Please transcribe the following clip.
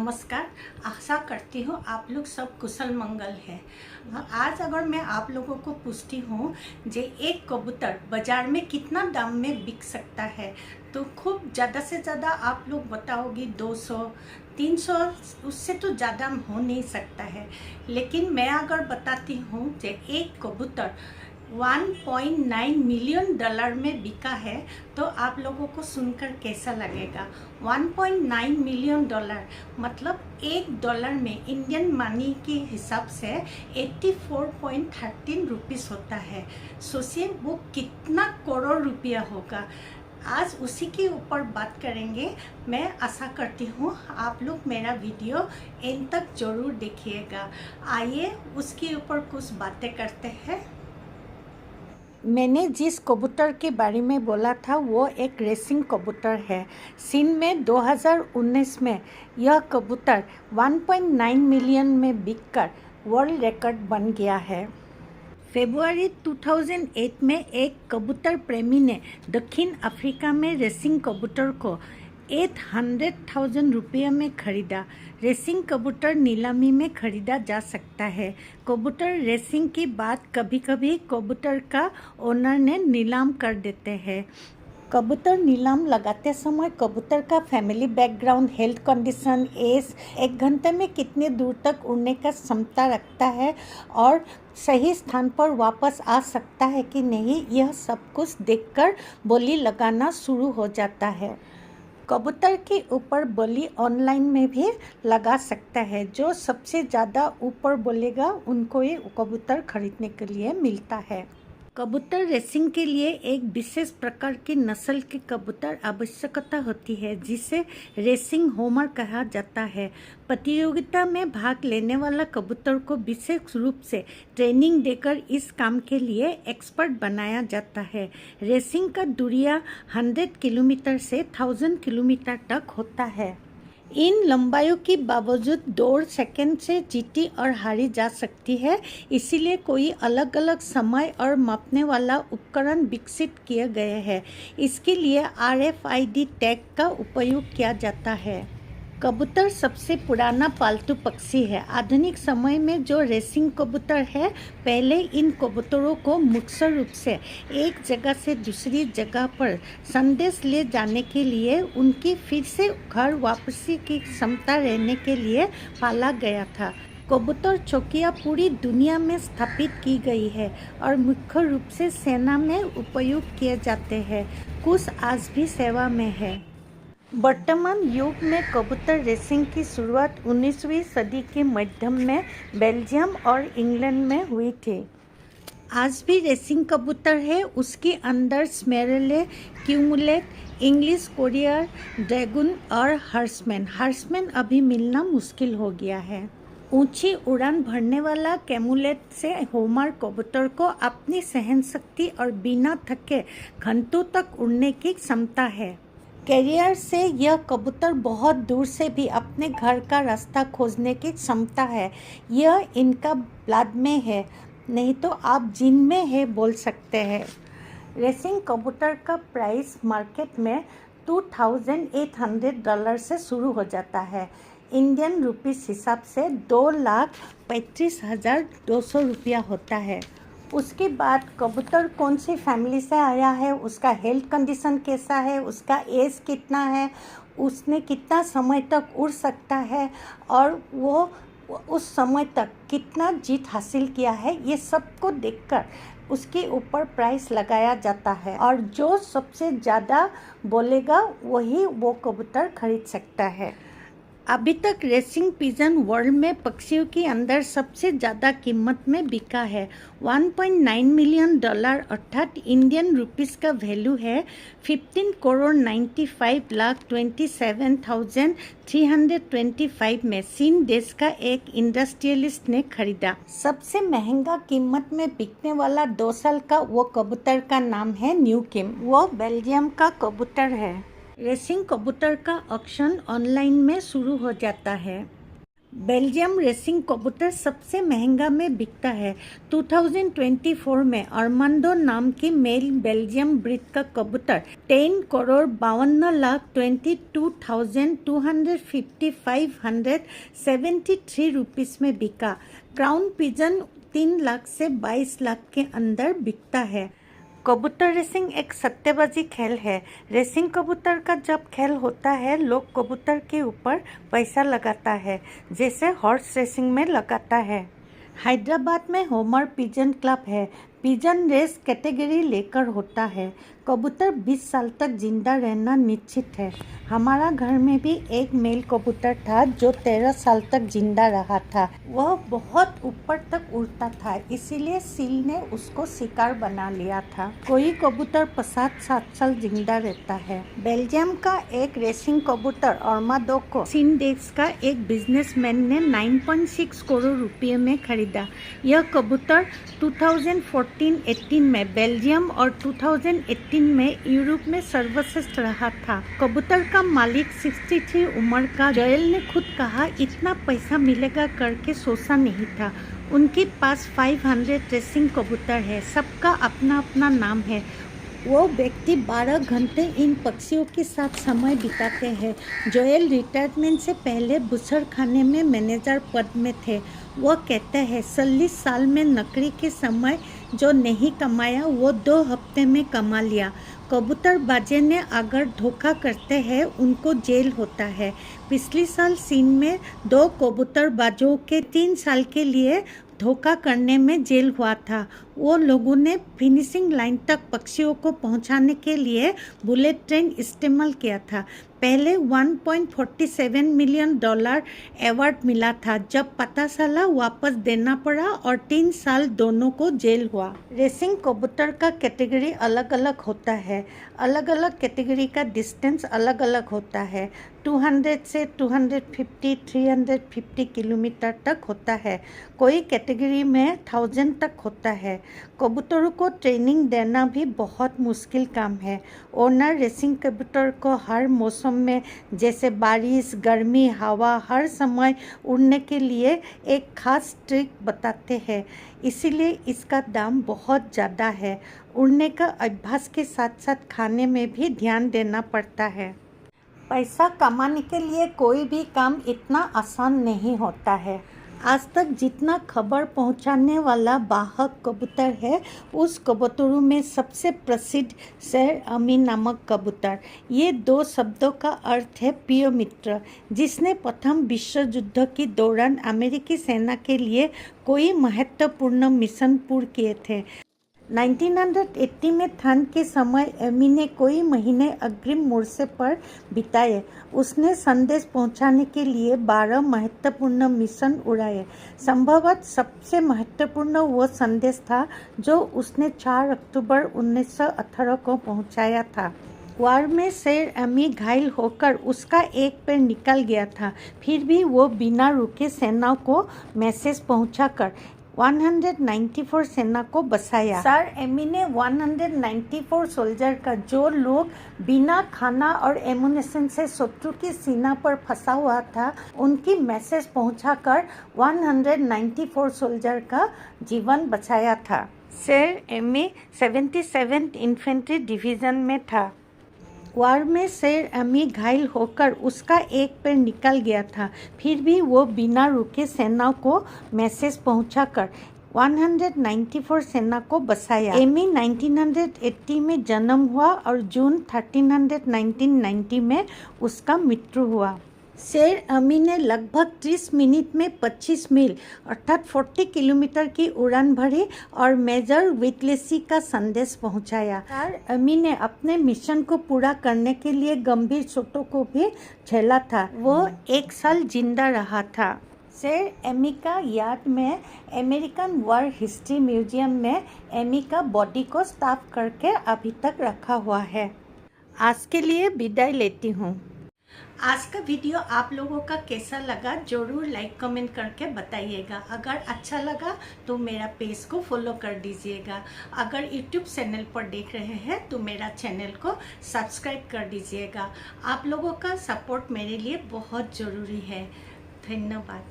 नमस्कार। आशा करती हूँ आप लोग सब कुशल मंगल है। आज अगर मैं आप लोगों को पूछती हूँ जे एक कबूतर बाज़ार में कितना दाम में बिक सकता है, तो खूब ज़्यादा से ज़्यादा आप लोग बताओगी 200 300, उससे तो ज़्यादा हो नहीं सकता है। लेकिन मैं अगर बताती हूँ जे एक कबूतर 1.9 मिलियन डॉलर में बिका है, तो आप लोगों को सुनकर कैसा लगेगा। 1.9 मिलियन डॉलर मतलब $1 में इंडियन मनी के हिसाब से 84.13 रुपीस होता है। सोचिए वो कितना करोड़ रुपया होगा। आज उसी के ऊपर बात करेंगे। मैं आशा करती हूँ आप लोग मेरा वीडियो एंड तक ज़रूर देखिएगा। आइए उसके ऊपर कुछ बातें करते हैं। मैंने जिस कबूतर के बारे में बोला था वो एक रेसिंग कबूतर है। चीन में 2019 में यह कबूतर 1.9 मिलियन में बिककर वर्ल्ड रिकॉर्ड बन गया है। फरवरी 2008 में एक कबूतर प्रेमी ने दक्षिण अफ्रीका में रेसिंग कबूतर को 800,000 रुपये में खरीदा। रेसिंग कबूतर नीलामी में खरीदा जा सकता है। कबूतर रेसिंग के बाद कभी कभी कबूतर का ओनर ने नीलाम कर देते हैं। कबूतर नीलाम लगाते समय कबूतर का family background, health condition, age, 1 घंटे में कितने दूर तक उड़ने का क्षमता रखता है और सही स्थान पर वापस आ सकता है कि नहीं, यह सब कुछ देखकर बोली लगाना शुरू हो जाता है। कबूतर के ऊपर बोली ऑनलाइन में भी लगा सकता है। जो सबसे ज़्यादा ऊपर बोलेगा उनको ये कबूतर खरीदने के लिए मिलता है। कबूतर रेसिंग के लिए एक विशेष प्रकार की नस्ल के कबूतर आवश्यकता होती है, जिसे रेसिंग होमर कहा जाता है। प्रतियोगिता में भाग लेने वाला कबूतर को विशेष रूप से ट्रेनिंग देकर इस काम के लिए एक्सपर्ट बनाया जाता है। रेसिंग का दूरियां 100 किलोमीटर से 1000 किलोमीटर तक होता है। इन लंबाइयों के बावजूद दौड़ सेकंड से जीती और हारी जा सकती है। इसीलिए कोई अलग अलग समय और मापने वाला उपकरण विकसित किए गए हैं। इसके लिए RFID टैग का उपयोग किया जाता है। कबूतर सबसे पुराना पालतू पक्षी है। आधुनिक समय में जो रेसिंग कबूतर है, पहले इन कबूतरों को मुख्य रूप से एक जगह से दूसरी जगह पर संदेश ले जाने के लिए उनकी फिर से घर वापसी की क्षमता रहने के लिए पाला गया था। कबूतर चौकियाँ पूरी दुनिया में स्थापित की गई है और मुख्य रूप से सेना में उपयोग किए जाते हैं। कुछ आज भी सेवा में है। वर्तमान युग में कबूतर रेसिंग की शुरुआत 19वीं सदी के मध्य में बेल्जियम और इंग्लैंड में हुई थी। आज भी रेसिंग कबूतर है। उसके अंदर स्मेरले, क्यूमुलेट, इंग्लिश कोरियर, ड्रैगन और हर्समैन अभी मिलना मुश्किल हो गया है। ऊंची उड़ान भरने वाला कैमुलेट से होमर कबूतर को अपनी सहनशक्ति और बिना थके घंटों तक उड़ने की क्षमता है। कैरियर से यह कबूतर बहुत दूर से भी अपने घर का रास्ता खोजने की क्षमता है। यह इनका ब्लड में है, नहीं तो आप जीन में है बोल सकते हैं। रेसिंग कबूतर का प्राइस मार्केट में $2,800 से शुरू हो जाता है। इंडियन रुपीस हिसाब से 2,35,200 रुपया होता है। उसके बाद कबूतर कौन सी फैमिली से आया है, उसका हेल्थ कंडीशन कैसा है, उसका एज कितना है, उसने कितना समय तक उड़ सकता है और वो उस समय तक कितना जीत हासिल किया है, ये सब को देखकर उसके ऊपर प्राइस लगाया जाता है और जो सबसे ज़्यादा बोलेगा वही वो कबूतर खरीद सकता है। अभी तक रेसिंग पिजन वर्ल्ड में पक्षियों के अंदर सबसे ज़्यादा कीमत में बिका है। 1.9 मिलियन डॉलर अर्थात इंडियन रुपीस का वैल्यू है 15,95,27,325 में चीन देश का एक इंडस्ट्रियलिस्ट ने खरीदा। सबसे महंगा कीमत में बिकने वाला 2 साल का वो कबूतर का नाम है न्यू किम। वो बेल्जियम का कबूतर है। रेसिंग कबूतर का ऑक्शन ऑनलाइन में शुरू हो जाता है। बेल्जियम रेसिंग कबूतर सबसे महंगा में बिकता है। 2024 में अर्मांडो नाम की मेल बेल्जियम ब्रीड का कबूतर 10,52,255,573 रुपीस में बिका। क्राउन पिजन 3 लाख से 22 लाख के अंदर बिकता है। कबूतर रेसिंग एक सट्टेबाजी खेल है। रेसिंग कबूतर का जब खेल होता है, लोग कबूतर के ऊपर पैसा लगाता है, जैसे हॉर्स रेसिंग में लगाता है। हैदराबाद में होमर पिजन क्लब है। पिजन रेस कैटेगरी लेकर होता है। कबूतर 20 साल तक जिंदा रहना निश्चित है। हमारा घर में भी एक मेल कबूतर था जो 13 साल तक जिंदा रहा था। वह बहुत ऊपर तक उड़ता था, इसीलिए सील ने उसको शिकार बना लिया था। कोई कबूतर 5-7 साल जिंदा रहता है। बेल्जियम का एक रेसिंग कबूतर अर्मांडो को चीन देश का एक बिजनेसमैन ने 9.6 करोड़ रुपये में खरीदा। यह कबूतर 2014-18 में बेल्जियम और 2018 में यूरोप में सर्वश्रेष्ठ रहा था। कबूतर का मालिक 63 उम्र का जोएल ने खुद कहा, इतना पैसा मिलेगा करके सोचा नहीं था। उनके पास 500 रेसिंग कबूतर है, सबका अपना अपना नाम है। वो व्यक्ति 12 घंटे इन पक्षियों के साथ समय बिताते हैं। जोएल रिटायरमेंट से पहले बूचड़खाने में मैनेजर पद में थे। वो कहते हैं, 40 साल में नौकरी के समय जो नहीं कमाया वो 2 हफ्ते में कमा लिया। कबूतरबाजे ने अगर धोखा करते हैं उनको जेल होता है। पिछले साल चीन में 2 कबूतरबाजों के 3 साल के लिए धोखा करने में जेल हुआ था। वो लोगों ने फिनिशिंग लाइन तक पक्षियों को पहुंचाने के लिए बुलेट ट्रेन इस्तेमाल किया था। पहले $1.47 मिलियन अवार्ड मिला था। जब पता चला वापस देना पड़ा और 3 साल दोनों को जेल हुआ। रेसिंग कबूतर का कैटेगरी अलग अलग होता है। अलग अलग कैटेगरी का डिस्टेंस अलग अलग होता है। 200 से 250, 350 किलोमीटर तक होता है। कोई कैटेगरी में 1000 तक होता है। कबूतरों को ट्रेनिंग देना भी बहुत मुश्किल काम है। ओनर रेसिंग कबूतर को हर मौसम में, जैसे बारिश, गर्मी, हवा, हर समय उड़ने के लिए एक खास ट्रिक बताते हैं, इसीलिए इसका दाम बहुत ज़्यादा है। उड़ने का अभ्यास के साथ साथ खाने में भी ध्यान देना पड़ता है। पैसा कमाने के लिए कोई भी काम इतना आसान नहीं होता है। आज तक जितना खबर पहुंचाने वाला बाहक कबूतर है, उस कबूतरों में सबसे प्रसिद्ध सर एमी नामक कबूतर। ये 2 शब्दों का अर्थ है प्रिय मित्र, जिसने प्रथम विश्व युद्ध के दौरान अमेरिकी सेना के लिए कोई महत्वपूर्ण मिशन पूर्ण किए थे। 1980 में ठंड के समय एमी ने कोई महीने अग्रिम मोर्चे पर बिताए। उसने संदेश पहुंचाने के लिए 12 महत्वपूर्ण मिशन उड़ाए। संभवतः सबसे महत्वपूर्ण वो संदेश था जो उसने 4 अक्टूबर 1918 को पहुंचाया था। वार में सर एमी घायल होकर उसका एक पैर निकल गया था, फिर भी वो बिना रुके सेना को मैसेज पहुंचाकर 194 सेना को बचाया। सर एमी ने 194 सोल्जर का, जो लोग बिना खाना और एमुनेशन से शत्रु की सीमा पर फंसा हुआ था, उनकी मैसेज पहुंचाकर 194 सोल्जर का जीवन बचाया था। सर एमी 77 इन्फेंट्री डिवीजन में था। वार में सर एमी घायल होकर उसका एक पैर निकल गया था, फिर भी वो बिना रुके सेना को मैसेज पहुंचाकर 194 सेना को बचाया। एमी 1980 में जन्म हुआ और जून 13 1990 में उसका मृत्यु हुआ। सर एमी ने लगभग 30 मिनट में 25 मील अर्थात 40 किलोमीटर की उड़ान भरी और मेजर विटलेसी का संदेश पहुंचाया। सर एमी ने अपने मिशन को पूरा करने के लिए गंभीर चोटों को भी झेला था। वो 1 साल जिंदा रहा था। सर एमी का याद में अमेरिकन वॉर हिस्ट्री म्यूजियम में एमी का बॉडी को साफ करके अभी तक रखा हुआ है। आज के लिए विदाई लेती हूँ। आज का वीडियो आप लोगों का कैसा लगा ज़रूर लाइक कमेंट करके बताइएगा। अगर अच्छा लगा तो मेरा पेज को फॉलो कर दीजिएगा। अगर यूट्यूब चैनल पर देख रहे हैं तो मेरा चैनल को सब्सक्राइब कर दीजिएगा। आप लोगों का सपोर्ट मेरे लिए बहुत ज़रूरी है। धन्यवाद।